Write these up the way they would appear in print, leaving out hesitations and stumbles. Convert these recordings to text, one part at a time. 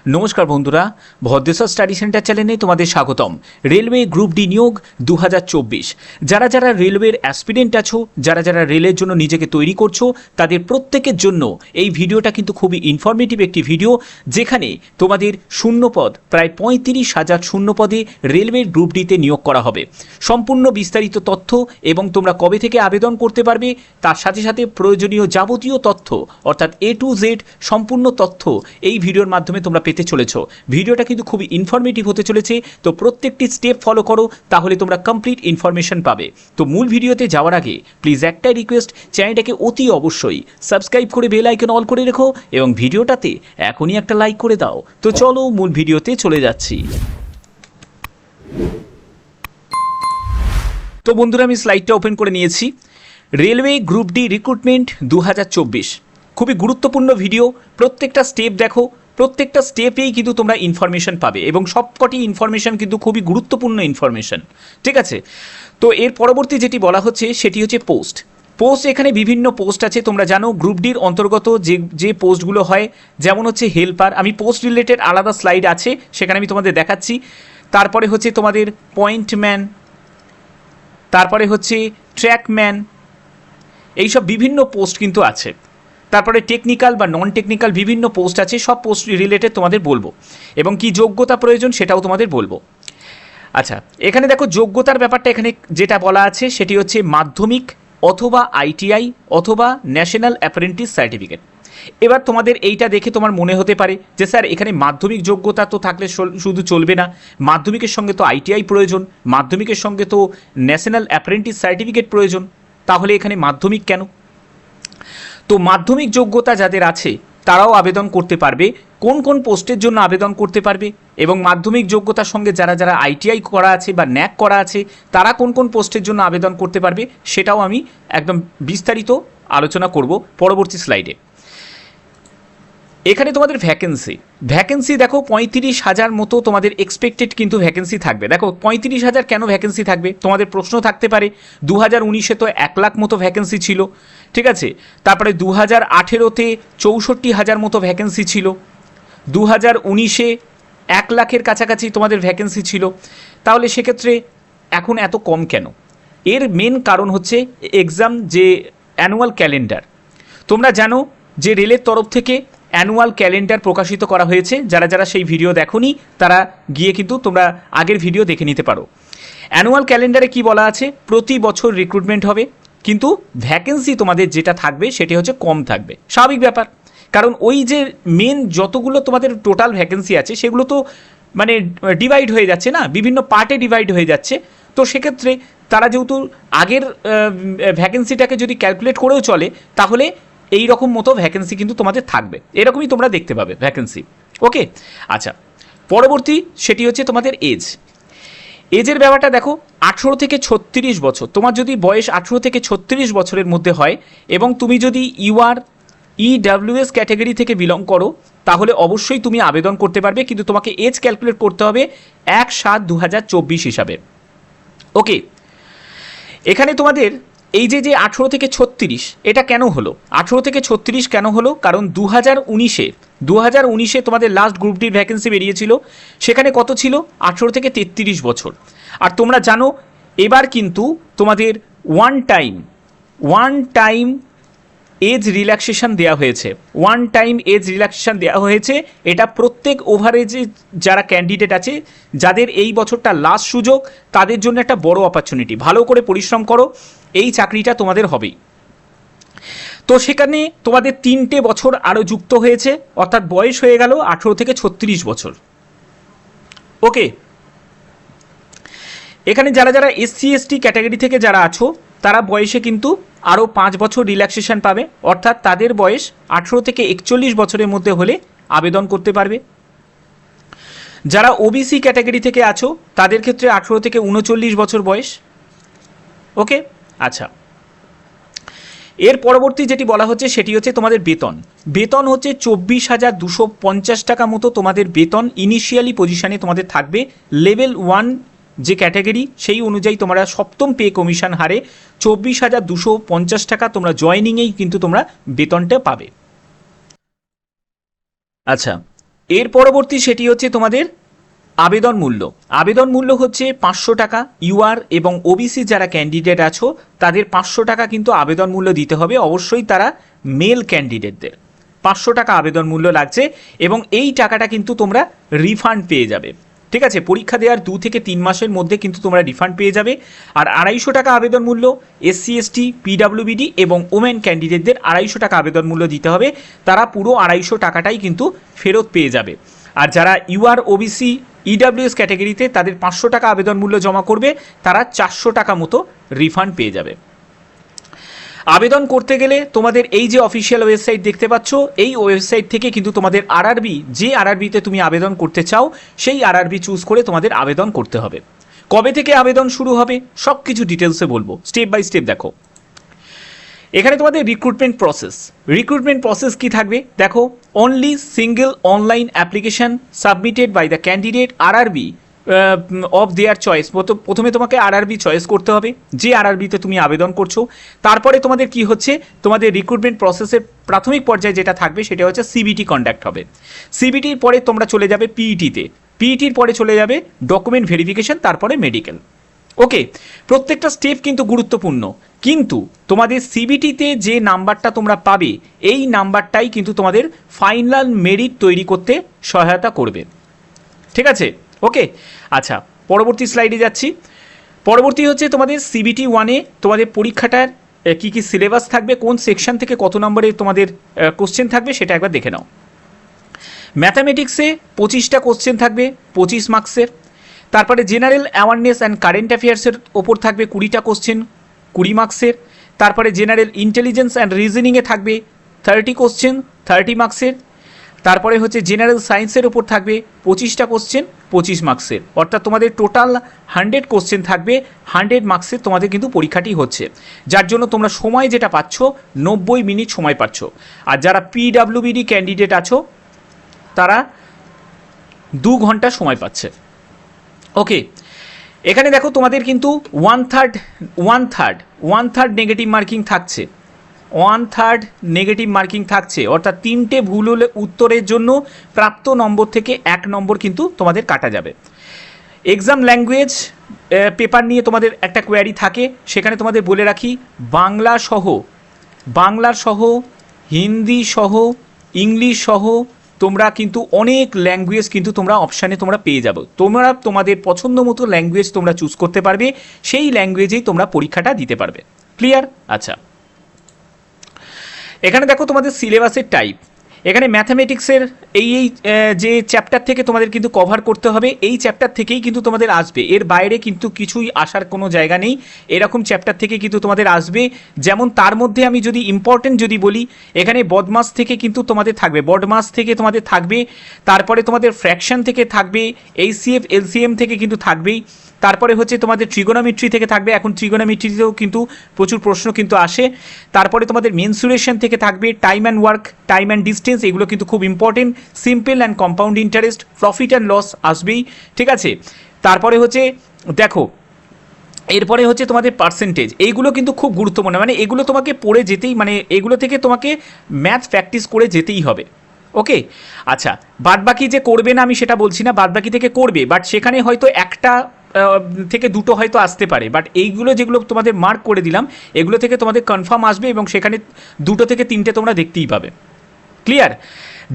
নমস্কার বন্ধুরা, Bhadreswar study centre চ্যানেলে তোমাদের স্বাগতম। রেলওয়ে গ্রুপ ডি নিয়োগ 2024। যারা যারা রেলওয়ের অ্যাসপিরেন্ট আছো, যারা যারা রেলের জন্য নিজেকে তৈরি করছো, তাদের প্রত্যেকের জন্য এই ভিডিওটা কিন্তু খুবই ইনফরমেটিভ একটি ভিডিও, যেখানে তোমাদের শূন্যপদ প্রায় 35,000 শূন্যপদে রেলওয়ের গ্রুপ ডিতে নিয়োগ করা হবে। সম্পূর্ণ বিস্তারিত তথ্য এবং তোমরা কবে থেকে আবেদন করতে পারবে তার সাথে সাথে প্রয়োজনীয় যাবতীয় তথ্য অর্থাৎ A to Z সম্পূর্ণ তথ্য এই ভিডিওর মাধ্যমে তোমরা পেতে চলেছ। ভিডিওটা কিন্তু খুবই ইনফরমেটিভ হতে চলেছে, তো প্রত্যেকটি স্টেপ ফলো করো, তাহলে তোমরা কমপ্লিট ইনফরমেশন পাবে। তো মূল ভিডিওতে যাওয়ার আগে প্লিজ একটাই রিকোয়েস্ট, চ্যানেলটাকে অতি অবশ্যই সাবস্ক্রাইব করে বেল আইকন অল করে রেখো এবং ভিডিওটাতে এখনই একটা লাইক করে দাও। তো চলো মূল ভিডিওতে চলে যাচ্ছি। তো বন্ধুরা, আমি স্লাইডটা ওপেন করে নিয়েছি। রেলওয়ে গ্রুপ ডি রিক্রুটমেন্ট 2024 খুবই গুরুত্বপূর্ণ ভিডিও। প্রত্যেকটা স্টেপ দেখো, প্রত্যেকটা স্টেপেই কিন্তু তোমরা ইনফরমেশন পাবে এবং সবকটি ইনফরমেশন কিন্তু খুবই গুরুত্বপূর্ণ ইনফরমেশন, ঠিক আছে? তো এর পরবর্তী যেটি বলা হচ্ছে সেটি হচ্ছে পোস্ট। এখানে বিভিন্ন পোস্ট আছে, তোমরা জানো গ্রুপ ডির অন্তর্গত যে পোস্টগুলো হয়, যেমন হচ্ছে হেল্পার। আমি পোস্ট রিলেটেড আলাদা স্লাইড আছে, সেখানে আমি তোমাদের দেখাচ্ছি। তারপরে হচ্ছে তোমাদের পয়েন্টম্যান, তারপরে হচ্ছে ট্র্যাকম্যান, এইসব বিভিন্ন পোস্ট কিন্তু আছে। তারপরে টেকনিক্যাল বা নন টেকনিক্যাল বিভিন্ন পোস্ট আছে, সব পোস্ট রিলেটেড তোমাদের বলবো এবং কি যোগ্যতা প্রয়োজন সেটাও তোমাদের বলবো। আচ্ছা, এখানে দেখো যোগ্যতার ব্যাপারটা এখানে যেটা বলা আছে সেটি হচ্ছে মাধ্যমিক অথবা ITI অথবা ন্যাশনাল অ্যাপ্রেন্টিস সার্টিফিকেট। এবার তোমাদের এইটা দেখে তোমার মনে হতে পারে যে স্যার এখানে মাধ্যমিক যোগ্যতা তো থাকলে শুধু চলবে না, মাধ্যমিকের সঙ্গে তো ITI প্রয়োজন, মাধ্যমিকের সঙ্গে তো ন্যাশনাল অ্যাপ্রেন্টিস সার্টিফিকেট প্রয়োজন, তাহলে এখানে মাধ্যমিক কেন? তো মাধ্যমিক যোগ্যতা যাদের আছে তারাও আবেদন করতে পারবে। কোন কোন পোস্টের জন্য আবেদন করতে পারবে এবং মাধ্যমিক যোগ্যতার সঙ্গে যারা যারা ITI করা আছে বা ন্যাক করা আছে তারা কোন কোন পোস্টের জন্য আবেদন করতে পারবে সেটাও আমি একদম বিস্তারিত আলোচনা করব পরবর্তী স্লাইডে। এখানে তোমাদের ভ্যাকেন্সি দেখো 35,000 মতো তোমাদের এক্সপেক্টেড কিন্তু ভ্যাকেন্সি থাকবে। দেখো 35,000 কেন ভ্যাকেন্সি থাকবে তোমাদের প্রশ্ন থাকতে পারে। 2019-এ তো 1 লাখ মতো ভ্যাকেন্সি ছিল, ঠিক আছে? তারপরে 2018-তে 64,000 মতো ভ্যাকেন্সি ছিল, 2019-এ 1 লাখের কাছাকাছি তোমাদের ভ্যাকেন্সি ছিল। তাহলে সেক্ষেত্রে এখন এত কম কেন? এর মেন কারণ হচ্ছে এক্সাম যে অ্যানুয়াল ক্যালেন্ডার। তোমরা জানো যে রেলের তরফ থেকে অ্যানুয়াল ক্যালেন্ডার প্রকাশিত করা হয়েছে। যারা যারা সেই ভিডিও দেখোনি তারা গিয়ে কিন্তু তোমরা আগের ভিডিও দেখে নিতে পারো। অ্যানুয়াল ক্যালেন্ডারে কি বলা আছে? প্রতি বছর রিক্রুটমেন্ট হবে, কিন্তু ভ্যাকেন্সি তোমাদের যেটা থাকবে সেটি হচ্ছে কম থাকবে। স্বাভাবিক ব্যাপার, কারণ ওই যে মেন যতগুলো তোমাদের টোটাল ভ্যাকেন্সি আছে সেগুলো তো মানে ডিভাইড হয়ে যাচ্ছে না, বিভিন্ন পার্টে ডিভাইড হয়ে যাচ্ছে। তো সেক্ষেত্রে তারা যেহেতু আগের ভ্যাকেন্সিটাকে যদি ক্যালকুলেট করেও চলে তাহলে এই রকম মতো ভ্যাকেন্সি কিন্তু তোমাদের থাকবে, এরকমই তোমরা দেখতে পাবে ভ্যাকেন্সি। ওকে, আচ্ছা, পরবর্তী সেটি হচ্ছে তোমাদের এজের ব্যাপারটা দেখো। 18 থেকে 36 বছর, তোমার যদি বয়স 18 থেকে 36 বছরের মধ্যে হয় এবং তুমি যদি EWS ক্যাটাগরি থেকে বিলং করো তাহলে অবশ্যই তুমি আবেদন করতে পারবে, কিন্তু তোমাকে এজ ক্যালকুলেট করতে হবে 1/7/2024 হিসাবে। ওকে, এখানে তোমাদের এই যে 18 থেকে 36 এটা কেন হলো? 18 থেকে 36 কেন হলো? কারণ 2019-এ তোমাদের লাস্ট গ্রুপ ডির ভ্যাকেন্সি বেরিয়েছিল, সেখানে কত ছিল? 18 থেকে 33 বছর। আর তোমরা জানো এবার কিন্তু তোমাদের ওয়ান টাইম এজ রিল্যাক্সেশন দেওয়া হয়েছে। এটা প্রত্যেক ওভারেজে যারা ক্যান্ডিডেট আছে, যাদের এই বছরটা লাস্ট সুযোগ, তাদের জন্য একটা বড় অপরচুনিটি। ভালো করে পরিশ্রম করো, এই চাকরিটা তোমাদের হবেই। তো সেখানে তোমাদের 3টে বছর আরও যুক্ত হয়েছে, অর্থাৎ বয়স হয়ে গেল 18 থেকে 36 বছর। ওকে, এখানে যারা যারা SC/ST ক্যাটাগরি থেকে যারা আছো তারা বয়সে কিন্তু আরও 5 বছর রিল্যাক্সেশন পাবে, অর্থাৎ তাদের বয়স 18 থেকে 41 বছরের মধ্যে হলে আবেদন করতে পারবে। যারা OBC ক্যাটাগরি থেকে আছো তাদের ক্ষেত্রে 18 থেকে 39 বছর বয়স। ওকে, আচ্ছা, এর পরবর্তী যেটি বলা হচ্ছে সেটি হচ্ছে তোমাদের বেতন হচ্ছে 24,250 টাকা মতো তোমাদের বেতন ইনিশিয়ালি পজিশানে তোমাদের থাকবে। লেভেল 1 যে ক্যাটাগরি সেই অনুযায়ী তোমরা সপ্তম পে কমিশন হারে 24,250 টাকা তোমরা জয়েনিংয়েই কিন্তু তোমরা বেতনটা পাবে। আচ্ছা, এর পরবর্তী সেটি হচ্ছে তোমাদের আবেদন মূল্য। আবেদন মূল্য হচ্ছে 500 টাকা। ইউআর এবং ওবিসি যারা ক্যান্ডিডেট আছো তাদের 500 টাকা কিন্তু আবেদন মূল্য দিতে হবে, অবশ্যই তারা মেল ক্যান্ডিডেটদের 500 টাকা আবেদন মূল্য লাগছে, এবং এই টাকাটা কিন্তু তোমরা রিফান্ড পেয়ে যাবে। ঠিক আছে, পরীক্ষা দেওয়ার 2 থেকে 3 মাসের মধ্যে কিন্তু তোমরা রিফান্ড পেয়ে যাবে। আর 250 টাকা আবেদন মূল্য এসসি এসটি পিডাব্লিউবিডি এবং ওমেন ক্যান্ডিডেটদের 250 টাকা আবেদন মূল্য দিতে হবে, তারা পুরো 250 টাকাটাই কিন্তু ফেরত পেয়ে যাবে। আর যারা ইউআর ওবিসি ইডাব্লিউএস ক্যাটাগরিতে তাদের 500 টাকা আবেদন মূল্য জমা করবে, তারা 400 টাকা মতো রিফান্ড পেয়ে যাবে। আবেদন করতে গেলে তোমাদের এই যে অফিসিয়াল ওয়েবসাইট দেখতে পাচ্ছ, এই ওয়েবসাইট থেকে কিন্তু তোমাদের আরআরবি, যে আরআরবিতে তুমি আবেদন করতে চাও সেই আরআরবি চুজ করে তোমাদের আবেদন করতে হবে। কবে থেকে আবেদন শুরু হবে সব কিছু ডিটেলসে বলবো, স্টেপ বাই স্টেপ দেখো। এখানে তোমাদের রিক্রুটমেন্ট প্রসেস কি থাকবে দেখো। Only single online application submitted by the candidate RRB of their choice. প্রথমে তোমাকে আরআরবি চয়েস করতে হবে, যে আরআরবিতে তুমি আবেদন করছো। তারপরে তোমাদের কি হচ্ছে, তোমাদের রিক্রুটমেন্ট প্রসেসের প্রাথমিক পর্যায়ে যেটা থাকবে সেটা হচ্ছে সিবিটি কন্ডাক্ট হবে। সিবিটির পরে তোমরা চলে যাবে পিইটিতে, পিইটির পরে চলে যাবে ডকুমেন্ট ভেরিফিকেশন, তারপরে মেডিকেল। ওকে, প্রত্যেকটা স্টেপ কিন্তু গুরুত্বপূর্ণ, কিন্তু তোমাদের সিবিটিতে যে নাম্বারটা তোমরা পাবে এই নাম্বারটাই কিন্তু তোমাদের ফাইনাল মেরিট তৈরি করতে সহায়তা করবে। ঠিক আছে, ওকে। আচ্ছা, পরবর্তী স্লাইডে যাচ্ছি। পরবর্তী হচ্ছে তোমাদের সিবিটি 1-এ তোমাদের পরীক্ষাটার কি কি সিলেবাস থাকবে, কোন সেকশন থেকে কত নম্বরে তোমাদের কোশ্চেন থাকবে সেটা একবার দেখে নাও। ম্যাথামেটিক্সে 25টা কোশ্চেন থাকবে 25 মার্কসের। তারপরে জেনারেল অ্যাওয়ারনেস অ্যান্ড কারেন্ট অ্যাফেয়ার্সের ওপর থাকবে 20টা কোশ্চেন 20 মার্কসের। তারপরে জেনারেল ইন্টেলিজেন্স অ্যান্ড রিজনিংয়ে থাকবে 30 কোশ্চেন 30 মার্কসের। তারপরে হচ্ছে জেনারেল সায়েন্সের ওপর থাকবে 25টা কোশ্চেন 25 মার্কসের, অর্থাৎ তোমাদের টোটাল 100 কোশ্চেন থাকবে 100 মার্কসের তোমাদের কিন্তু পরীক্ষাটি হচ্ছে, যার জন্য তোমরা সময় যেটা পাচ্ছ 90 মিনিট সময় পাচ্ছ। আর যারা পিডাব্লিউবিডি ক্যান্ডিডেট আছো তারা 2 ঘন্টা সময় পাচ্ছে। ওকে, এখানে দেখো তোমাদের কিন্তু ওয়ান থার্ড নেগেটিভ মার্কিং থাকছে, 1/3 নেগেটিভ মার্কিং থাকছে, অর্থাৎ 3টে ভুল হলে উত্তরের জন্য প্রাপ্ত নম্বর থেকে 1 নম্বর কিন্তু তোমাদের কাটা যাবে। এক্সাম ল্যাঙ্গুয়েজ পেপার নিয়ে তোমাদের একটা কোয়ারি থাকে, সেখানে তোমাদের বলে রাখি বাংলা সহ হিন্দি সহ ইংলিশ সহ তোমরা কিন্তু অনেক ল্যাঙ্গুয়েজ কিন্তু তোমরা অপশানে তোমরা পেয়ে যাবে। তোমরা তোমাদের পছন্দ মতো ল্যাঙ্গুয়েজ তোমরা চুজ করতে পারবে, সেই ল্যাঙ্গুয়েজেই তোমরা পরীক্ষাটা দিতে পারবে। ক্লিয়ার? আচ্ছা, এখানে দেখো তোমাদের সিলেবাসের টাইপ। এখানে ম্যাথামেটিক্সের এই যে চ্যাপ্টার থেকে তোমাদের কিন্তু কভার করতে হবে, এই চ্যাপ্টার থেকেই কিন্তু তোমাদের আসবে, এর বাইরে কিন্তু কিছুই আসার কোনো জায়গা নেই। এরকম চ্যাপ্টার থেকে কিন্তু তোমাদের আসবে। যেমন তার মধ্যে আমি যদি ইম্পর্টেন্ট যদি বলি, এখানে বদমাস থেকে কিন্তু তোমাদের থাকবে, তারপরে তোমাদের ফ্র্যাকশন থেকে থাকবে, এইচসিএফ এলসিএম থেকে কিন্তু থাকবেই। তারপরে হচ্ছে তোমাদের ট্রিগোনোমেট্রি থেকে থাকবে, এখন ট্রিগোনোমেট্রিতেও কিন্তু প্রচুর প্রশ্ন কিন্তু আসে। তারপরে তোমাদের মেনসুরেশন থেকে থাকবে, time and work, time and distance, এগুলো কিন্তু খুব important. Simple and compound interest, profit and loss আসবেই। ঠিক আছে, তারপরে হচ্ছে দেখো, এরপরে হচ্ছে তোমাদের পার্সেন্টেজ, এইগুলো কিন্তু খুব গুরুত্বপূর্ণ, মানে এগুলো তোমাকে পড়ে যেতেই, মানে এগুলো থেকে তোমাকে ম্যাথ প্র্যাকটিস করে যেতেই হবে। ওকে, আচ্ছা, বাদবাকি যে করবে না আমি সেটা বলছি না, বাদবাকি থেকে করবে, বাট সেখানে হয়তো একটা থেকে দুটো হয়তো আসতে পারে, বাট এইগুলো যেগুলো তোমাদের মার্ক করে দিলাম এগুলো থেকে তোমাদের কনফার্ম আসবে, এবং সেখানে 2 থেকে 3টে তোমরা দেখতেই পাবে। ক্লিয়ার?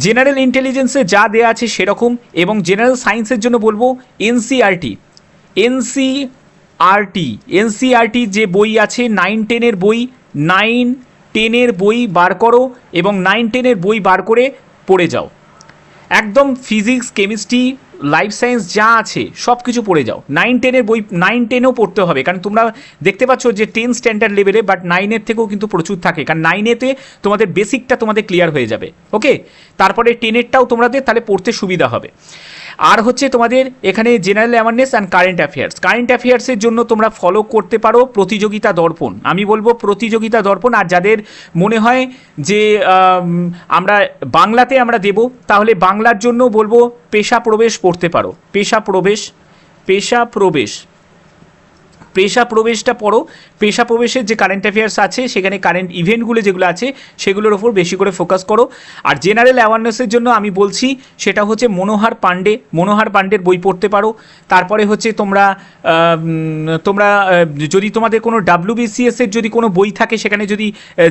জেনারেল ইন্টেলিজেন্সে যা দেওয়া আছে সেরকম, এবং জেনারেল সায়েন্সের জন্য বলবো এনসিইআরটি যে বই আছে 9-10 বই, 9-10 বই বার করো, এবং 9-10 বই বার করে পড়ে যাও। একদম ফিজিক্স কেমিস্ট্রি লাইফ সায়েন্স যা আছে সব কিছু পড়ে যাও। 9-10 বই 9-10ও পড়তে হবে, কারণ তোমরা দেখতে পাচ্ছ যে 10 স্ট্যান্ডার্ড লেভেলে, বাট 9-এর থেকেও কিন্তু প্রচুর থাকে, কারণ 9-এতে তোমাদের বেসিকটা তোমাদের ক্লিয়ার হয়ে যাবে। ওকে, তারপরে 10-এরটাও তোমাদের তাহলে পড়তে সুবিধা হবে। আর হচ্ছে তোমাদের এখানে জেনারেল অ্যাওয়ারনেস অ্যান্ড কারেন্ট অ্যাফেয়ার্সের জন্য তোমরা ফলো করতে পারো প্রতিযোগিতা দর্পণ। আমি বলবো প্রতিযোগিতা দর্পণ। আর যাদের মনে হয় যে আমরা বাংলাতে আমরা দেব, তাহলে বাংলার জন্য বলবো পেশা প্রবেশ পড়তে পারো। পেশা প্রবেশ পেশা প্রবেশটা পড়ো, পেশা প্রবেশের যে কারেন্ট অ্যাফেয়ার্স আছে সেখানে কারেন্ট ইভেন্টগুলো যেগুলো আছে সেগুলোর ওপর বেশি করে ফোকাস করো। আর জেনারেল অ্যাওয়ারনেসের জন্য আমি বলছি সেটা হচ্ছে মনোহার পাণ্ডের বই পড়তে পারো। তারপরে হচ্ছে তোমরা যদি তোমাদের কোনো WBCS এর যদি কোনো বই থাকে সেখানে যদি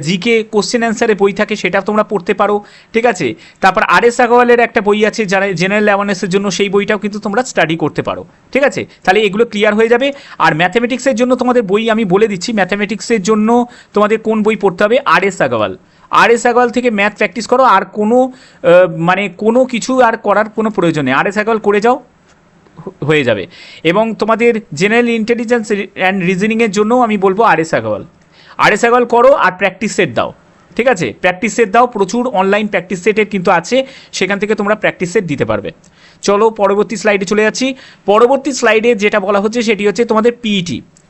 জিকে কোশ্চেন অ্যান্সারের বই থাকে সেটা তোমরা পড়তে পারো, ঠিক আছে। তারপর RS আগরওয়ালের একটা বই আছে যারা জেনারেল অ্যাওয়ারনেসের জন্য, সেই বইটাও কিন্তু তোমরা স্টাডি করতে পারো, ঠিক আছে। তাহলে এগুলো ক্লিয়ার হয়ে যাবে। আর ম্যাথামেটিক্সের জন্য তোমাদের বই আমি বলে দিচ্ছি, ম্যাথামেটিক্সের জন্য তোমাদের কোন বই পড়তে হবে, RS আগরওয়াল থেকে ম্যাথ প্র্যাকটিস করো। আর কোনো কিছু আর করার কোনো প্রয়োজন নেই, RS আগরওয়াল করে যাও, হয়ে যাবে। এবং তোমাদের জেনারেল ইন্টেলিজেন্স অ্যান্ড রিজনিংয়ের জন্যও আমি বলবো RS আগরওয়াল করো আর প্র্যাকটিস সেট দাও, ঠিক আছে। প্র্যাকটিস সেট দাও, প্রচুর অনলাইন প্র্যাকটিস সেটের কিন্তু আছে, সেখান থেকে তোমরা প্র্যাকটিস সেট দিতে পারবে। চলো পরবর্তী স্লাইডে চলে যাচ্ছি। পরবর্তী স্লাইডে যেটা বলা হচ্ছে সেটি হচ্ছে তোমাদের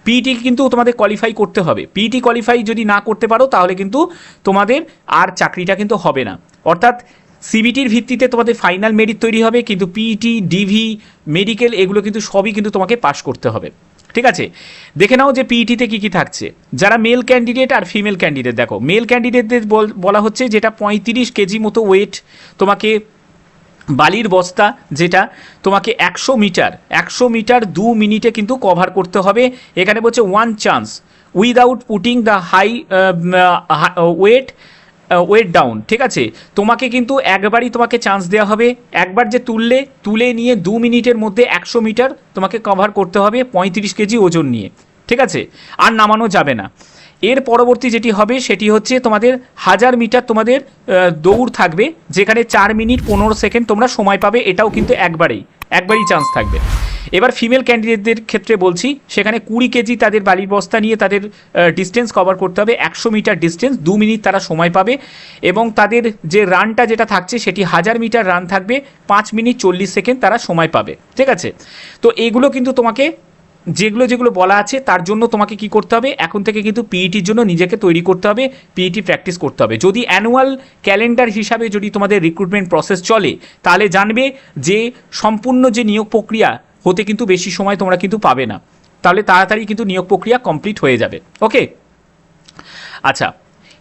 পিইটি কিন্তু তোমাদের কোয়ালিফাই করতে হবে। পিইটি কোয়ালিফাই যদি না করতে পারো তাহলে কিন্তু তোমাদের আর চাকরিটা কিন্তু হবে না। অর্থাৎ সিবিটির ভিত্তিতে তোমাদের ফাইনাল মেরিট তৈরি হবে, কিন্তু পিইটি, ডিভি, মেডিকেল এগুলো কিন্তু সবই কিন্তু তোমাকে পাস করতে হবে, ঠিক আছে। দেখে নাও যে পিইটিতে কী কী থাকছে। যারা মেল ক্যান্ডিডেট আর ফিমেল ক্যান্ডিডেট, দেখো মেল ক্যান্ডিডেটদের বলা হচ্ছে যেটা 35 কেজি মতো ওয়েট, তোমাকে বালির বস্তা যেটা তোমাকে 100 মিটার 2 মিনিটে কিন্তু কভার করতে হবে। এখানে বলছে 1 chance without putting the high weight down, ঠিক আছে। তোমাকে কিন্তু একবারই তোমাকে চান্স দেওয়া হবে, একবার যে তুলে নিয়ে 2 মিনিটের মধ্যে 100 মিটার তোমাকে কভার করতে হবে 35 কেজি ওজন নিয়ে, ঠিক আছে। আর নামানো যাবে না। এর পরবর্তী যেটি হবে সেটি হচ্ছে তোমাদের 1000 মিটার তোমাদের দৌড় থাকবে, যেখানে 4 মিনিট 15 সেকেন্ড তোমরা সময় পাবে, এটাও কিন্তু একবারই চান্স থাকবে। এবার ফিমেল ক্যান্ডিডেটদের ক্ষেত্রে বলছি, সেখানে 20 কেজি তাদের বালির বস্তা নিয়ে তাদের ডিস্টেন্স কভার করতে হবে, 100 মিটার ডিস্টেন্স 2 মিনিট তারা সময় পাবে। এবং তাদের যে রানটা যেটা থাকছে সেটি 1000 মিটার রান থাকবে, 5 মিনিট 40 সেকেন্ড তারা সময় পাবে, ঠিক আছে। তো এগুলো কিন্তু তোমাকে যেগুলো বলা আছে তার জন্য তোমাকে কি করতে হবে, এখন থেকে কিন্তু পিইটির জন্য নিজেকে তৈরি করতে হবে, পিইটি প্র্যাকটিস করতে হবে। যদি অ্যানুয়াল ক্যালেন্ডার হিসাবে যদি তোমাদের রিক্রুটমেন্ট প্রসেস চলে তাহলে জানবে যে সম্পূর্ণ যে নিয়োগ প্রক্রিয়া হতে কিন্তু বেশি সময় তোমরা কিন্তু পাবে না, তাহলে তাড়াতাড়ি কিন্তু নিয়োগ প্রক্রিয়া কমপ্লিট হয়ে যাবে, ওকে। আচ্ছা,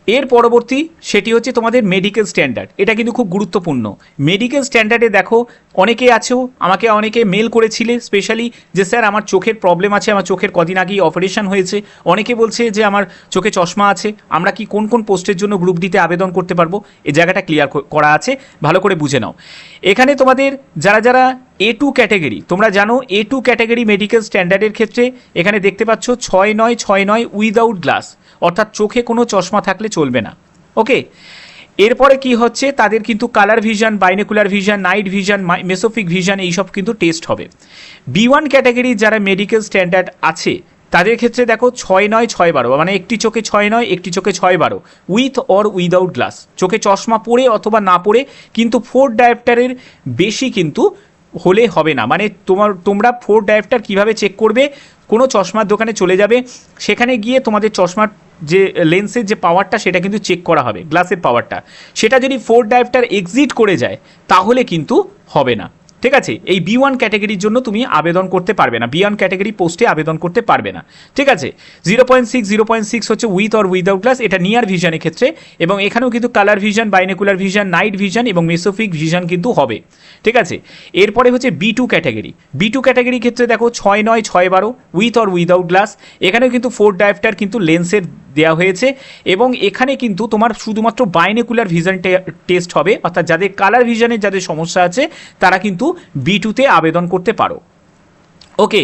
এর পরবর্তী সেটি হচ্ছে তোমাদের মেডিকেল স্ট্যান্ডার্ড। এটা কিন্তু খুব গুরুত্বপূর্ণ। মেডিকেল স্ট্যান্ডার্ডে দেখো অনেকে আছেও, অনেকে মেল করেছিলে স্পেশালি যে স্যার আমার চোখের প্রবলেম আছে, আমার চোখের কদিন আগেই অপারেশন হয়েছে। অনেকে বলছে যে আমার চোখে চশমা আছে, আমরা কি কোন পোস্টের জন্য গ্রুপ ডিতে আবেদন করতে পারবো, এই জায়গাটা ক্লিয়ার করা আছে, ভালো করে বুঝে নাও। এখানে তোমাদের যারা A2 ক্যাটাগরি, তোমরা জানো A2 ক্যাটাগরি মেডিকেল স্ট্যান্ডার্ডের ক্ষেত্রে এখানে দেখতে পাচ্ছ 6-9 উইদাউট গ্লাস, অর্থাৎ চোখে কোনো চশমা থাকলে চলবে না, ওকে। এরপরে কি হচ্ছে, তাদের কিন্তু colour vision, binocular vision, night vision, mesopic vision এইসব কিন্তু টেস্ট হবে। B1 ক্যাটাগরির যারা মেডিকেল স্ট্যান্ডার্ড আছে তাদের ক্ষেত্রে দেখো 6-9-6-12, মানে একটি চোখে 6-9, একটি চোখে 6-12, উইথ অর উইদাউট গ্লাস, চোখে চশমা পরে অথবা না পরে, কিন্তু 4 ডায়োপ্টারের বেশি কিন্তু হলে হবে না। মানে তোমরা 4 ডায়োপ্টার কীভাবে চেক করবে, কোনো চশমার দোকানে চলে যাবে, সেখানে গিয়ে তোমাদের চশমার যে লেন্সের যে পাওয়ারটা সেটা কিন্তু চেক করা হবে, গ্লাসের পাওয়ারটা, সেটা যদি 4 ডায়োপ্টার এক্সিট করে যায় তাহলে কিন্তু হবে না, ঠিক আছে। এই B1 ক্যাটাগরির জন্য তুমি আবেদন করতে পারবে না, B1 ক্যাটাগরি পোস্টে আবেদন করতে পারবে না, ঠিক আছে। 0.6 হচ্ছে উইথ অর উইদাউট গ্লাস, এটা নিয়ার ভিশনের ক্ষেত্রে। এবং এখানেও কিন্তু colour vision, binocular vision, night vision এবং মেসোফিক ভিশন কিন্তু হবে, ঠিক আছে। এরপরে হচ্ছে B2 ক্যাটাগরির ক্ষেত্রে দেখো 6-9-6-12 উইথ অর উইদাউট গ্লাস, এখানেও কিন্তু 4 ডায়োপ্টার কিন্তু লেন্সের দেওয়া হয়েছে। এবং এখানে কিন্তু তোমার শুধুমাত্র বাইনোকুলার ভিশন টেস্ট হবে, অর্থাৎ যাদের কালার ভিশনের যাদের সমস্যা আছে তারা কিন্তু B2তে আবেদন করতে পারো, ওকে।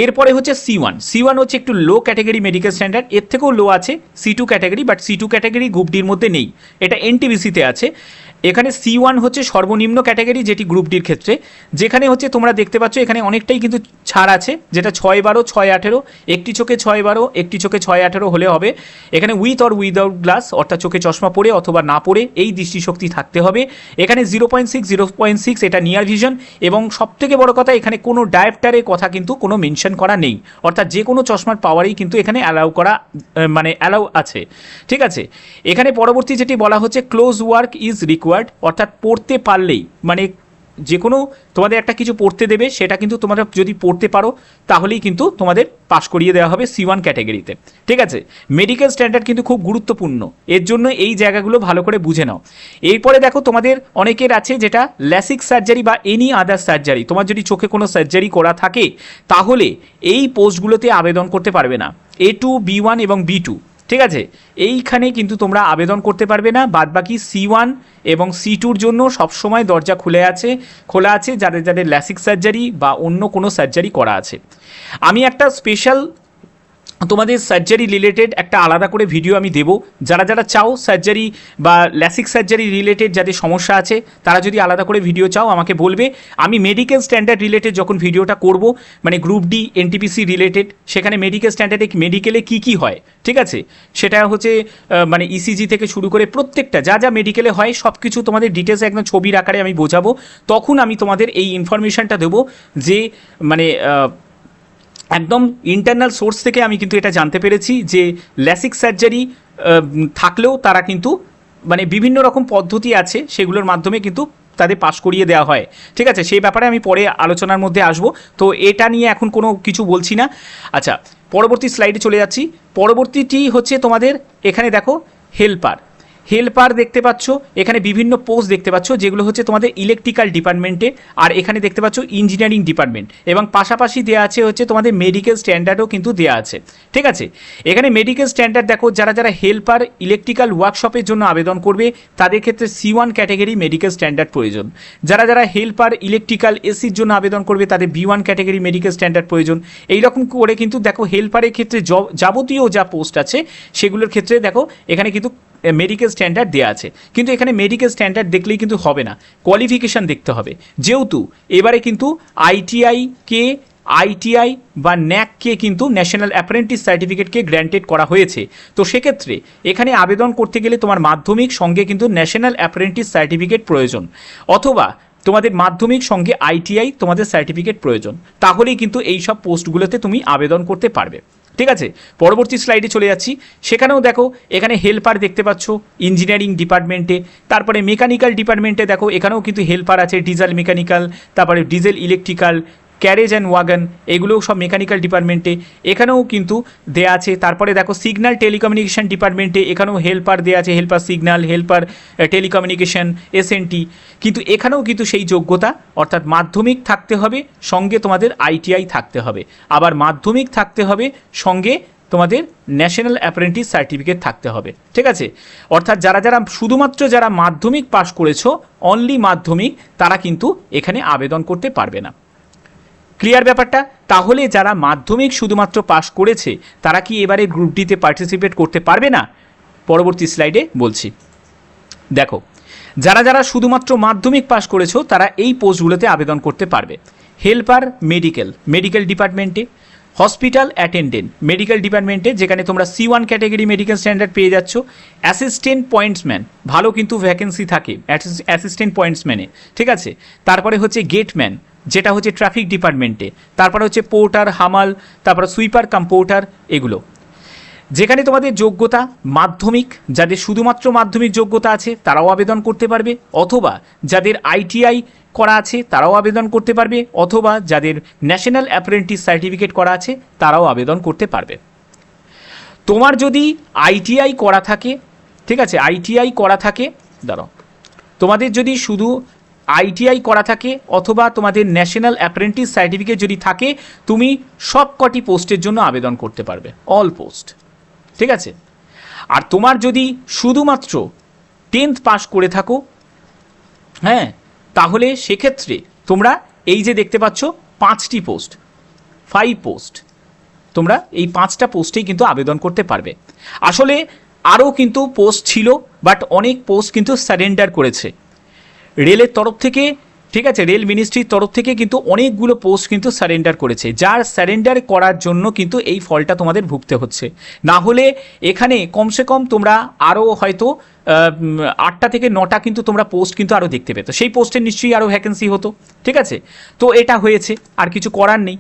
এরপরে হচ্ছে C1 হচ্ছে একটু লো ক্যাটাগরি মেডিকেল স্ট্যান্ডার্ড, এর থেকেও লো আছে C2 category, but C2 category group ডির মধ্যে নেই, এটা NTBCতে আছে। এখানে C1 হচ্ছে সর্বনিম্ন ক্যাটাগরি, যেটি গ্রুপ ডির ক্ষেত্রে, যেখানে হচ্ছে তোমরা দেখতে পাচ্ছ এখানে অনেকটাই কিন্তু ছাড় আছে, যেটা 6-12-6-18, একটি চোখে 6-12, একটি চোখে 6-18 হলে হবে। এখানে উইথ অর উইদাউট গ্লাস, অর্থাৎ চোখে চশমা পরে অথবা না পরে এই দৃষ্টিশক্তি থাকতে হবে। এখানে 0.6 এটা নিয়ার ভিশন। এবং সবথেকে বড় কথা, এখানে কোনো ডায়োপ্টারের কথা কিন্তু কোনো মেনশন করা নেই, অর্থাৎ যে কোনো চশমার পাওয়ারেই কিন্তু এখানে অ্যালাউ আছে, ঠিক আছে। এখানে পরবর্তী যেটি বলা হচ্ছে ক্লোজ ওয়ার্ক ইজ রিকোয়ার্ড, অর্থাৎ পড়তে পারলেই, মানে যে কোনো তোমাদের একটা কিছু পড়তে দেবে, সেটা কিন্তু তোমরা যদি পড়তে পারো তাহলেই কিন্তু তোমাদের পাশ করিয়ে দেওয়া হবে C1 ক্যাটাগরিতে। ঠিক আছে, মেডিকেল স্ট্যান্ডার্ড কিন্তু খুব গুরুত্বপূর্ণ, এর জন্য এই জায়গাগুলো ভালো করে বুঝে নাও। এরপরে দেখো তোমাদের অনেকের আছে যেটা ল্যাসিক সার্জারি বা এনি আদার সার্জারি, তোমার যদি চোখে কোনো সার্জারি করা থাকে তাহলে এই পোস্টগুলোতে আবেদন করতে পারবে না, A2, B1 এবং B2। ঠিক আছে, এইখানে কিন্তু তোমরা আবেদন করতে পারবে না, বাদবাকি C1 এবং C2-র জন্য সবসময় দরজা খোলা আছে যাদের যাদের ল্যাসিক সার্জারি বা অন্য কোনো সার্জারি করা আছে। আমি একটা স্পেশাল তোমাদের সার্জারি রিলেটেড একটা আলাদা করে ভিডিও আমি দেবো, যারা যারা চাও সার্জারি বা ল্যাসিক সার্জারি রিলেটেড যাদের সমস্যা আছে তারা যদি আলাদা করে ভিডিও চাও আমাকে বলবে। আমি মেডিকেল স্ট্যান্ডার্ড রিলেটেড যখন ভিডিওটা করব, মানে গ্রুপ ডি এনটিপিসি রিলেটেড, সেখানে মেডিকেল স্ট্যান্ডার্ডে মেডিকেলে কী হয়, ঠিক আছে, সেটা হচ্ছে মানে ইসিজি থেকে শুরু করে প্রত্যেকটা যা যা মেডিকেলে হয় সব কিছু তোমাদের ডিটেলসে একদম ছবির আকারে আমি বোঝাবো। তখন আমি তোমাদের এই ইনফরমেশানটা দেবো যে মানে একদম ইন্টারনাল সোর্স থেকে আমি কিন্তু এটা জানতে পেরেছি যে ল্যাসিক সার্জারি থাকলেও তারা কিন্তু মানে বিভিন্ন রকম পদ্ধতি আছে, সেগুলোর মাধ্যমে কিন্তু তাদের পাশ করিয়ে দেওয়া হয়। ঠিক আছে, সেই ব্যাপারে আমি পরে আলোচনার মধ্যে আসবো, তো এটা নিয়ে এখন কোনো কিছু বলছি না। আচ্ছা, পরবর্তী স্লাইডে চলে যাচ্ছি। পরবর্তীটি হচ্ছে তোমাদের এখানে দেখো হেল্পার দেখতে পাচ্ছ, এখানে বিভিন্ন পোস্ট দেখতে পাচ্ছ যেগুলো হচ্ছে তোমাদের ইলেকট্রিক্যাল ডিপার্টমেন্টে, আর এখানে দেখতে পাচ্ছ ইঞ্জিনিয়ারিং ডিপার্টমেন্ট, এবং পাশাপাশি দেওয়া আছে হচ্ছে তোমাদের মেডিকেল স্ট্যান্ডার্ডও কিন্তু দেওয়া আছে। ঠিক আছে, এখানে মেডিকেল স্ট্যান্ডার্ড দেখো, যারা যারা হেল্পার ইলেকট্রিক্যাল ওয়ার্কশপের জন্য আবেদন করবে তাদের ক্ষেত্রে C1 ক্যাটাগরি মেডিকেল স্ট্যান্ডার্ড প্রয়োজন। যারা যারা হেল্পার ইলেকট্রিক্যাল এসির জন্য আবেদন করবে তাদের B1 ক্যাটাগরি মেডিকেল স্ট্যান্ডার্ড প্রয়োজন। এইরকম করে কিন্তু দেখো হেল্পারের ক্ষেত্রে যাবতীয় যা পোস্ট আছে সেগুলোর ক্ষেত্রে দেখো এখানে কিন্তু মেডিকেল স্ট্যান্ডার্ড দেওয়া আছে। কিন্তু এখানে মেডিকেল স্ট্যান্ডার্ড দেখলেই কিন্তু হবে না, কোয়ালিফিকেশান দেখতে হবে। যেহেতু এবারে কিন্তু আইটিআই বা ন্যাককে কিন্তু ন্যাশনাল অ্যাপ্রেন্টিস সার্টিফিকেটকে গ্র্যান্টেড করা হয়েছে, তো সেক্ষেত্রে এখানে আবেদন করতে গেলে তোমার মাধ্যমিক সঙ্গে কিন্তু ন্যাশনাল অ্যাপ্রেন্টিস সার্টিফিকেট প্রয়োজন, অথবা তোমাদের মাধ্যমিক সঙ্গে আইটিআই তোমাদের সার্টিফিকেট প্রয়োজন, তাহলেই কিন্তু এই সব পোস্টগুলোতে তুমি আবেদন করতে পারবে। ঠিক আছে, পরবর্তী স্লাইডে চলে যাচ্ছি। সেখানেও দেখো এখানে হেল্পার দেখতে পাচ্ছ ইঞ্জিনিয়ারিং ডিপার্টমেন্টে, তারপরে মেকানিক্যাল ডিপার্টমেন্টে দেখো এখানেও কিন্তু হেল্পার আছে, ডিজেল মেকানিক্যাল, তারপরে diesel electrical, carriage and wagon, এগুলোও সব মেকানিক্যাল ডিপার্টমেন্টে, এখানেও কিন্তু দেয়া আছে। তারপরে দেখো সিগন্যাল টেলিকমিউনিকেশন ডিপার্টমেন্টে, এখানেও হেল্পার দেওয়া আছে, helper signal, helper telecommunication, SNT. কিন্তু এখানেও কিন্তু সেই যোগ্যতা, অর্থাৎ মাধ্যমিক থাকতে হবে, সঙ্গে তোমাদের আইটিআই থাকতে হবে, আবার মাধ্যমিক থাকতে হবে, সঙ্গে তোমাদের ন্যাশনাল অ্যাপ্রেন্টিস সার্টিফিকেট থাকতে হবে। ঠিক আছে, অর্থাৎ যারা যারা শুধুমাত্র যারা মাধ্যমিক পাশ করেছো, অনলি মাধ্যমিক, তারা কিন্তু এখানে আবেদন করতে পারবে না। ক্লিয়ার ব্যাপারটা? তাহলে যারা মাধ্যমিক শুধুমাত্র পাশ করেছে তারা কি এবারে গ্রুপ ডিতে পার্টিসিপেট করতে পারবে না? পরবর্তী স্লাইডে বলছি। দেখো, যারা যারা শুধুমাত্র মাধ্যমিক পাশ করেছো তারা এই পোস্টগুলোতে আবেদন করতে পারবে। হেল্পার মেডিকেল ডিপার্টমেন্টে, হসপিটাল অ্যাটেন্ডেন্ট মেডিকেল ডিপার্টমেন্টে, যেখানে তোমরা C1 ক্যাটাগরি মেডিকেল স্ট্যান্ডার্ড পেয়ে যাচ্ছ। অ্যাসিস্ট্যান্ট পয়েন্টসম্যান, ভালো কিন্তু ভ্যাকেন্সি থাকে অ্যাসিস্ট্যান্ট পয়েন্টসম্যানে। ঠিক আছে, তারপরে হচ্ছে গেটম্যান, যেটা হচ্ছে ট্রাফিক ডিপার্টমেন্টে, তারপরে হচ্ছে পোর্টার, হামাল, তারপরে সুইপার কম্পোর্টার, এগুলো যেখানে তোমাদের যোগ্যতা মাধ্যমিক, যাদের শুধুমাত্র মাধ্যমিক যোগ্যতা আছে তারাও আবেদন করতে পারবে, অথবা যাদের আইটিআই করা আছে তারাও আবেদন করতে পারবে, অথবা যাদের ন্যাশনাল অ্যাপ্রেন্টিস সার্টিফিকেট করা আছে তারাও আবেদন করতে পারবে। তোমার যদি আইটিআই করা থাকে, ঠিক আছে, আইটিআই করা থাকে, দাঁড়াও, তোমাদের যদি শুধু আইটিআই করা থাকে অথবা তোমাদের ন্যাশনাল অ্যাপ্রেন্টিস সার্টিফিকেট যদি থাকে, তুমি সব কটি পোস্টের জন্য আবেদন করতে পারবে, অল পোস্ট। ঠিক আছে, আর তোমার যদি শুধুমাত্র 10th পাস করে থাকো, হ্যাঁ, তাহলে সেক্ষেত্রে তোমরা এই যে দেখতে পাচ্ছ 5টি পোস্ট, 5 পোস্ট, তোমরা এই 5টা পোস্টেই কিন্তু আবেদন করতে পারবে। আসলে আরও কিন্তু পোস্ট ছিল, বাট অনেক পোস্ট কিন্তু সারেন্ডার করেছে রেলের তরফ থেকে। ঠিক আছে, রেল মিনিস্ট্রির তরফ থেকে কিন্তু অনেকগুলো পোস্ট কিন্তু সারেন্ডার করেছে, যার সারেন্ডার করার জন্য কিন্তু এই ফলটা তোমাদের ভুগতে হচ্ছে। না হলে এখানে কমসে কম তোমরা আরও হয়তো 8টা থেকে 9টা কিন্তু তোমরা পোস্ট কিন্তু আরও দেখতে পেতো, সেই পোস্টের নিশ্চয়ই আরও ভ্যাকেন্সি হতো। ঠিক আছে, তো এটা হয়েছে, আর কিছু করার নেই।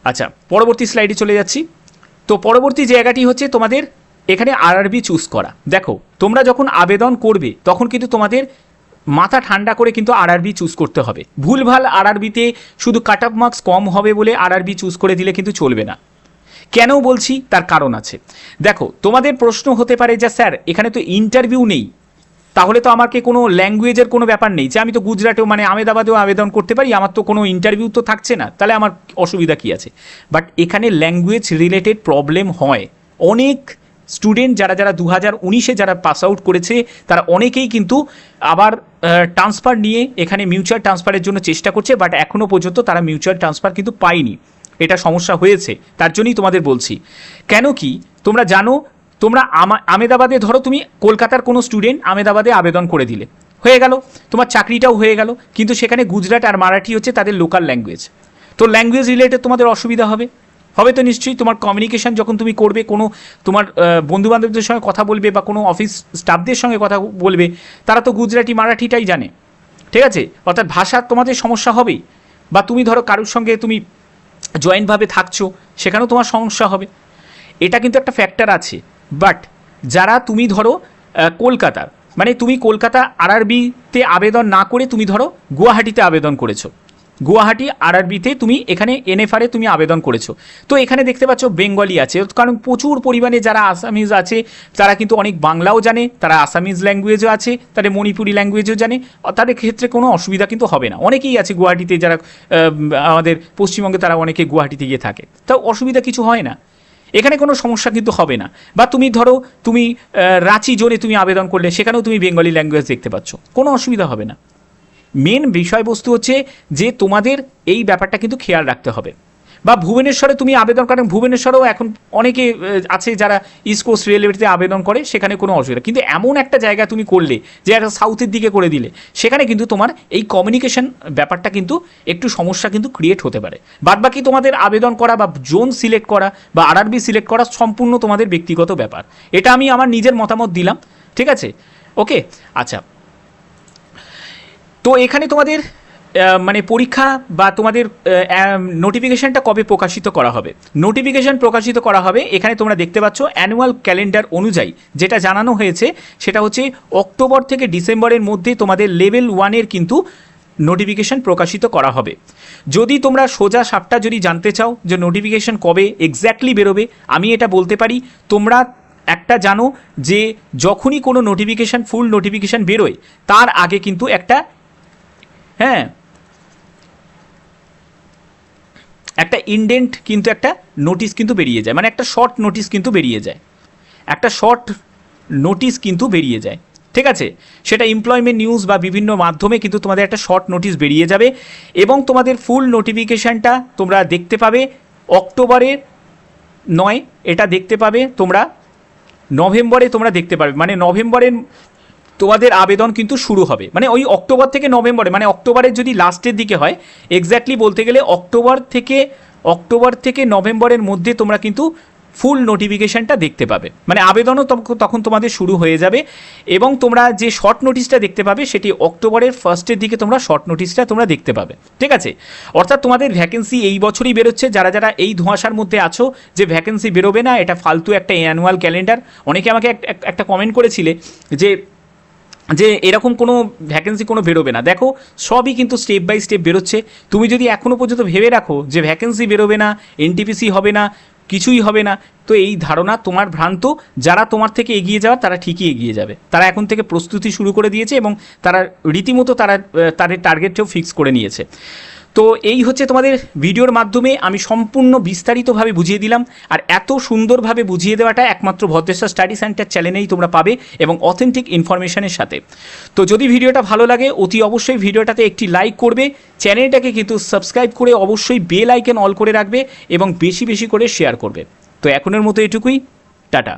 আচ্ছা, পরবর্তী স্লাইডে চলে যাচ্ছি। তো পরবর্তী জায়গাটি হচ্ছে তোমাদের এখানে আরআরবি চুজ করা। দেখো, তোমরা যখন আবেদন করবে তখন কিন্তু তোমাদের মাথা ঠান্ডা করে কিন্তু আরআরবি চুজ করতে হবে। ভুলভাল আরআরবিতে শুধু কাট অফ মার্কস কম হবে বলে আরআরবি চুজ করে দিলে কিন্তু চলবে না। কেন বলছি তার কারণ আছে। দেখো তোমাদের প্রশ্ন হতে পারে যে স্যার এখানে তো ইন্টারভিউ নেই, তাহলে তো আমাকে কোনো ল্যাঙ্গুয়েজের কোনো ব্যাপার নেই, যে আমি তো গুজরাটেও মানে আহমেদাবাদেও আবেদন করতে পারি, আমার তো কোনো ইন্টারভিউ তো থাকছে না, তাহলে আমার অসুবিধা কী আছে? বাট এখানে ল্যাঙ্গুয়েজ রিলেটেড প্রবলেম হয়। অনেক স্টুডেন্ট যারা 2019-এ যারা পাস আউট করেছে তারা অনেকেই কিন্তু আবার ট্রান্সফার নিয়ে এখানে মিউচুয়াল ট্রান্সফারের জন্য চেষ্টা করছে, বাট এখনও পর্যন্ত তারা মিউচুয়াল ট্রান্সফার কিন্তু পায়নি। এটা সমস্যা হয়েছে, তার জন্যই তোমাদের বলছি। কেন কি তোমরা জানো, তোমরা আহমেদাবাদে ধরো তুমি কলকাতার কোনো স্টুডেন্ট আহমেদাবাদে আবেদন করে দিলে, হয়ে গেল, তোমার চাকরিটাও হয়ে গেল, কিন্তু সেখানে গুজরাট আর মারাঠি হচ্ছে তাদের লোকাল ল্যাঙ্গুয়েজ। তো ল্যাঙ্গুয়েজ রিলেটেড তোমাদের অসুবিধা হবে তো নিশ্চয়ই। তোমার কমিউনিকেশন যখন তুমি করবে, কোনো তোমার বন্ধুবান্ধবদের সঙ্গে কথা বলবে বা কোনো অফিস স্টাফদের সঙ্গে কথা বলবে, তারা তো গুজরাটি মারাঠিটাই জানে, ঠিক আছে? অর্থাৎ ভাষা তোমাদের সমস্যা হবেই। বা তুমি ধরো কারোর সঙ্গে তুমি জয়েন্টভাবে থাকছো, সেখানেও তোমার সমস্যা হবে। এটা কিন্তু একটা ফ্যাক্টর আছে। বাট যারা তুমি ধরো কলকাতার, মানে তুমি কলকাতা আরআরবিতে আবেদন না করে তুমি ধরো গুয়াহাটিতে আবেদন করেছো, গুয়াহাটি আরআরবিতে তুমি এখানে এনএফআরে তুমি আবেদন করেছো, তো এখানে দেখতে পাচ্ছ বেঙ্গলি আছে, কারণ প্রচুর পরিমাণে যারা আসামিজ আছে তারা কিন্তু অনেক বাংলাও জানে, তারা আসামিজ ল্যাঙ্গুয়েজও আছে, তাদের মণিপুরি ল্যাঙ্গুয়েজও জানে, তাদের ক্ষেত্রে কোনো অসুবিধা কিন্তু হবে না। অনেকেই আছে গুয়াহাটিতে যারা আমাদের পশ্চিমবঙ্গে, তারা অনেকে গুয়াহাটিতে গিয়ে থাকে, তাও অসুবিধা কিছু হয় না, এখানে কোনো সমস্যা কিন্তু হবে না। বা তুমি ধরো তুমি রাঁচি জোনে তুমি আবেদন করলে, সেখানেও তুমি বেঙ্গলি ল্যাঙ্গুয়েজ দেখতে পাচ্ছ, কোনো অসুবিধা হবে না। মেন বিষয়বস্তু হচ্ছে যে তোমাদের এই ব্যাপারটা কিন্তু খেয়াল রাখতে হবে। বা ভুবনেশ্বরে তুমি আবেদন করেন, ভুবনেশ্বরেও এখন অনেকে আছে যারা ইস্ট কোস্ট রেলওয়েতে আবেদন করে, সেখানে কোনো অসুবিধা। কিন্তু এমন একটা জায়গা তুমি করলে যে একটা সাউথের দিকে করে দিলে, সেখানে কিন্তু তোমার এই কমিউনিকেশন ব্যাপারটা কিন্তু একটু সমস্যা কিন্তু ক্রিয়েট হতে পারে। বাদবাকি তোমাদের আবেদন করা বা জোন সিলেক্ট করা বা আরআরবি সিলেক্ট করা সম্পূর্ণ তোমাদের ব্যক্তিগত ব্যাপার। এটা আমি আমার নিজের মতামত দিলাম, ঠিক আছে? ওকে, আচ্ছা। তো এখানে তোমাদের মানে পরীক্ষা বা তোমাদের নোটিফিকেশানটা কবে প্রকাশিত করা হবে? নোটিফিকেশান প্রকাশিত করা হবে, এখানে তোমরা দেখতে পাচ্ছ অ্যানুয়াল ক্যালেন্ডার অনুযায়ী যেটা জানানো হয়েছে সেটা হচ্ছে অক্টোবর থেকে ডিসেম্বরের মধ্যে তোমাদের লেভেল 1-এর কিন্তু নোটিফিকেশান প্রকাশিত করা হবে। যদি তোমরা সোজা সাপটা যদি জানতে চাও যে নোটিফিকেশান কবে এক্স্যাক্টলি বেরোবে, আমি এটা বলতে পারি, তোমরা একটা জানো যে যখনই কোনো নোটিফিকেশান ফুল নোটিফিকেশান বেরোয় তার আগে কিন্তু একটা একটা ইনডেন্ট কিন্তু একটা নোটিশ কিন্তু বেরিয়ে যায়, মানে একটা শর্ট নোটিশ কিন্তু বেরিয়ে যায়, একটা শর্ট নোটিশ কিন্তু বেরিয়ে যায়, ঠিক আছে? সেটা এমপ্লয়মেন্ট নিউজ বা বিভিন্ন মাধ্যমে কিন্তু তোমাদের একটা শর্ট নোটিশ বেরিয়ে যাবে, এবং তোমাদের ফুল নোটিফিকেশানটা তোমরা দেখতে পাবে অক্টোবরের নয়, এটা দেখতে পাবে তোমরা নভেম্বরে, তোমরা দেখতে পাবে, মানে নভেম্বরের তোমাদের আবেদন কিন্তু শুরু হবে, মানে ওই অক্টোবর থেকে নভেম্বরে, মানে অক্টোবরের যদি লাস্টের দিকে হয়, এক্স্যাক্টলি বলতে গেলে অক্টোবর থেকে নভেম্বরের মধ্যে তোমরা কিন্তু ফুল নোটিফিকেশানটা দেখতে পাবে, মানে আবেদনও তখন তোমাদের শুরু হয়ে যাবে। এবং তোমরা যে শর্ট নোটিশটা দেখতে পাবে সেটি অক্টোবরের ফার্স্টের দিকে তোমরা শর্ট নোটিশটা তোমরা দেখতে পাবে, ঠিক আছে? অর্থাৎ তোমাদের ভ্যাকেন্সি এই বছরই বেরোচ্ছে। যারা যারা এই ধোঁয়াশার মধ্যে আছো যে ভ্যাকেন্সি বেরোবে না, এটা ফালতু একটা অ্যানুয়াল ক্যালেন্ডার, অনেকে আমাকে একটা কমেন্ট করেছিলে যে এরকম কোনো ভ্যাকেন্সি কোনো বেরোবে না। দেখো সবই কিন্তু স্টেপ বাই স্টেপ বেরোচ্ছে। তুমি যদি এখনও পর্যন্ত ভেবে রাখো যে ভ্যাকেন্সি বেরোবে না, এনটিপিসি হবে না, কিছুই হবে না, তো এই ধারণা তোমার ভ্রান্ত। যারা তোমার থেকে এগিয়ে যাওয়ার তারা ঠিকই এগিয়ে যাবে, তারা এখন থেকে প্রস্তুতি শুরু করে দিয়েছে এবং তারা রীতিমতো তাদের টার্গেটটাও ফিক্স করে নিয়েছে। তো এই হচ্ছে তোমাদের ভিডিওর মাধ্যমে আমি সম্পূর্ণ বিস্তারিতভাবে বুঝিয়ে দিলাম, আর এত সুন্দরভাবে বুঝিয়ে দেওয়াটা একমাত্র ভদ্রেশ্বর স্টাডি সেন্টার চ্যানেলেই তোমরা পাবে এবং অথেন্টিক ইনফরমেশনের সাথে। তো যদি ভিডিওটা ভালো লাগে অতি অবশ্যই ভিডিওটাতে একটি লাইক করবে, চ্যানেলটাকে কিন্তু সাবস্ক্রাইব করে অবশ্যই বেল আইকন অল করে রাখবে এবং বেশি বেশি করে শেয়ার করবে। তো এখনের মতো এটুকুই, টাটা।